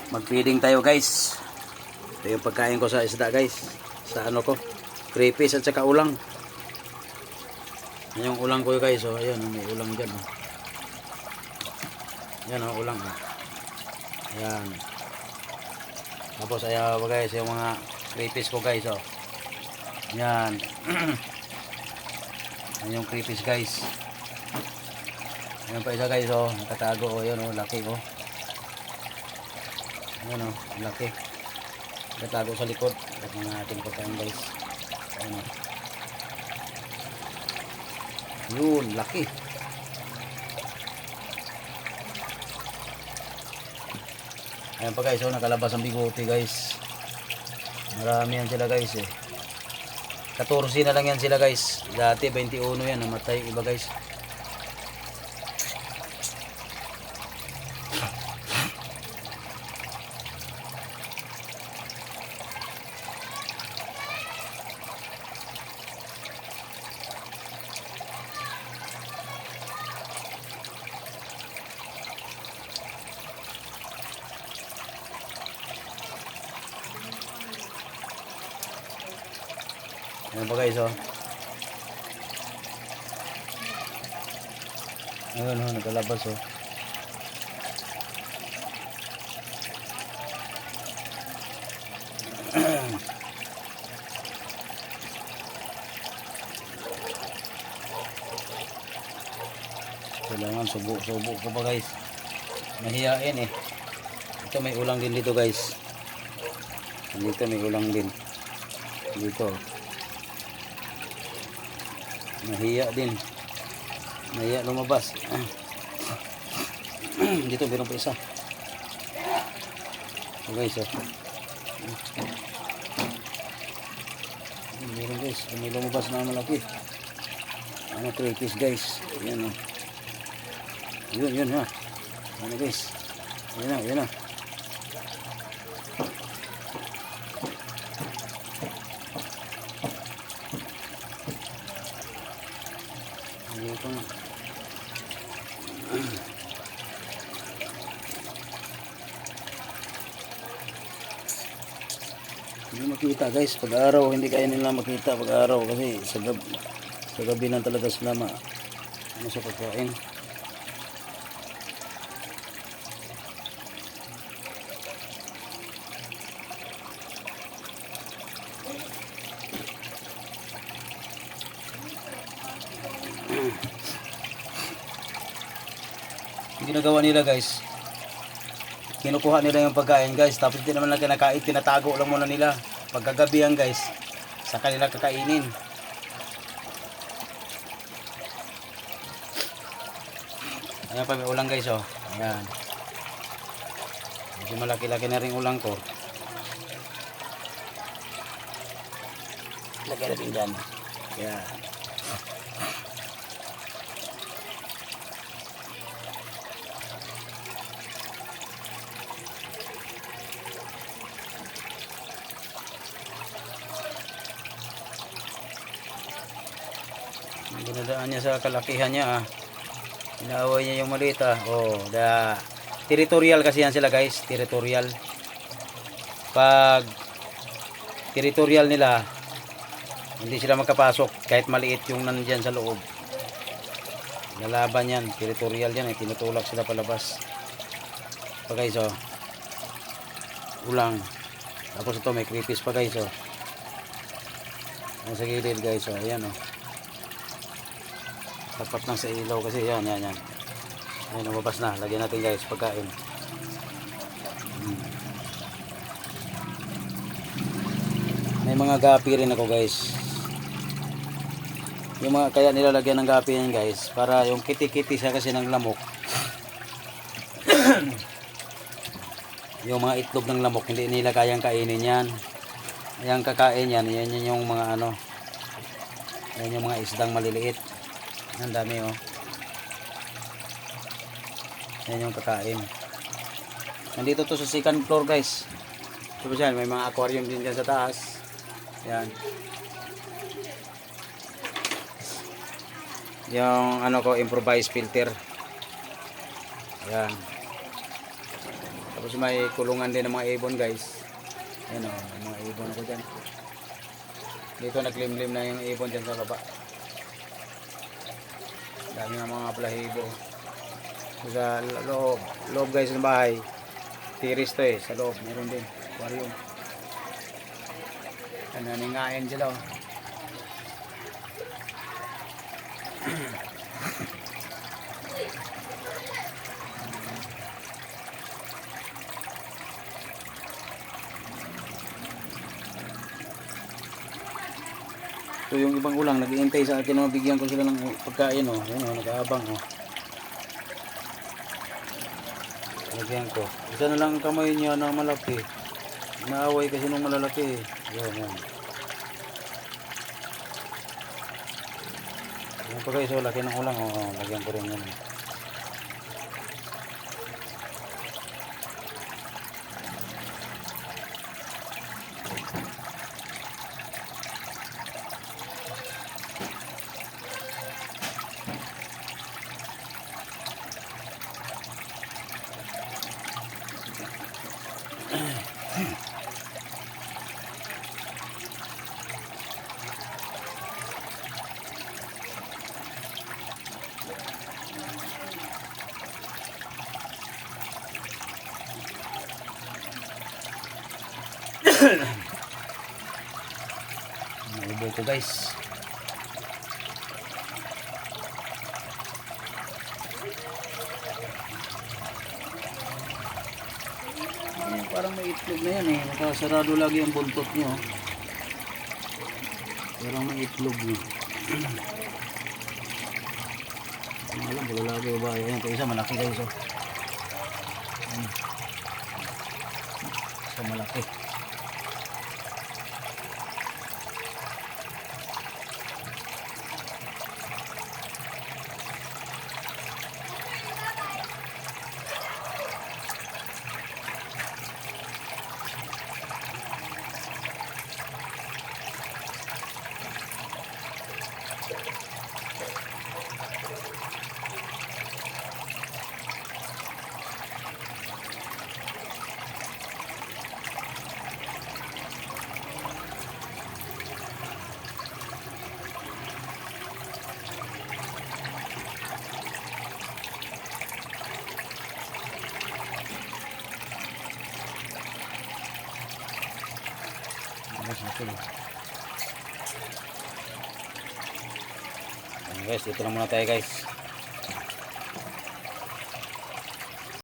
Mag-feeding tayo guys. Ito yung pagkain ko sa isda guys. Sa ano ko, crayfish at saka ulang. Yan yung ulang ko guys. Oh, ayan, may ulang dyan. Oh. Yan oh, ulang. Oh. Ayan. Tapos ayan guys, yung mga crayfish ko guys. Oh. Yan. Yan yung crayfish guys. Ayan pa isa guys. Oh, nakatago. Oh, yan oh, laki oh. Ayan o, laki. Natago sa likod. At mga ating pagkain guys. Ayan o. Yun, laki. Ayan pa guys, nakalabas ang bigote guys. Marami yan sila guys eh. 14 na lang yan sila guys. Dati 21 yan, namatay iba guys. Ayan pa guys oh. Ayan oh, nakalabas oh. Kailangan subo-subo ko pa guys. Mahihain eh. Ito may ulang din dito guys. Dito may ulang din. Dito. Nahiya din. Nahiya lumabas. Dito meron pa isa. So guys oh. Meron guys. May lumabas na malaki. Ano crayfish guys. Ayan oh. Yun ha. Ano guys. Yan na. Dito na. Hindi makita guys pag araw, hindi kaya nila makita pag araw kasi sa gabi na talaga sila ano sa pagkain. Ginagawa nila guys, kinukuha nila yung pagkain guys, tapos hindi naman lang kinakain, tinatago lang muna nila pagkagabihan guys, sa kanila kakainin. Ayan pa may ulang guys oh. Ayan, medyo malaki-laki na rin ulang ko. Lagyan natin dyan. Ayan. Dinadaan niya sa kalakihan niya ah. Inaaway niya yung maliit ah. Oh, territorial kasi yan sila guys, territorial. Pag territorial nila, hindi sila magkapasok kahit maliit yung nandiyan sa loob. Lalaban yan, territorial yan eh, tinutulak sila palabas. Pa guys oh. Ulang. Tapos ito may crayfish pa guys oh. Sa gilid guys oh, ayan oh. Tapat lang sa ilaw kasi yan. Ayan, lumabas na. Lagyan natin guys pagkain. May mga gapi rin ako guys. Yung mga kaya nilalagyan ng gapi yan guys, para yung kiti-kiti siya kasi ng lamok. Yung mga itlog ng lamok hindi nila kayang kainin yan. Ayan kakain yan. Yan yung mga ano. Ayan yung mga isdang maliliit. Ang dami oh. Yan yung kakain. Nandito to sa second floor guys. Tapos yan, may mga aquarium din dyan sa taas. Yan. Yung ano ko, improvised filter. Yan. Tapos may kulungan din ng mga ibon guys. Ayan o, mga ibon ko dyan. Dito naglimlim na yung ibon dyan sa baba. Dami ng mga balahibo. Sa loob guys ng bahay. Tiris to sa loob. Meron din. Aquarium. Naningain sila oh. So yung ibang ulang nag-iintay sa akin na bigyan ko sila ng pagkain oh. Ayun oh, nag-aabang oh. Lagyan ko. Isa na lang ang kamay niya na malaki. Naaway kasi nung malalaki eh. Yan. Yan pa guys, oh, laki ng ulang oh. Lagyan ko rin yan. Naubo ko guys. Ayan, parang may itlog na yan eh. Nakasarado lagi ang buntot nyo. Parang may itlog nyo. Alam, bulalagi ba? Ayan, ito isa malaki guys oh. Isa malaki. Guys, dito na muna tayo guys.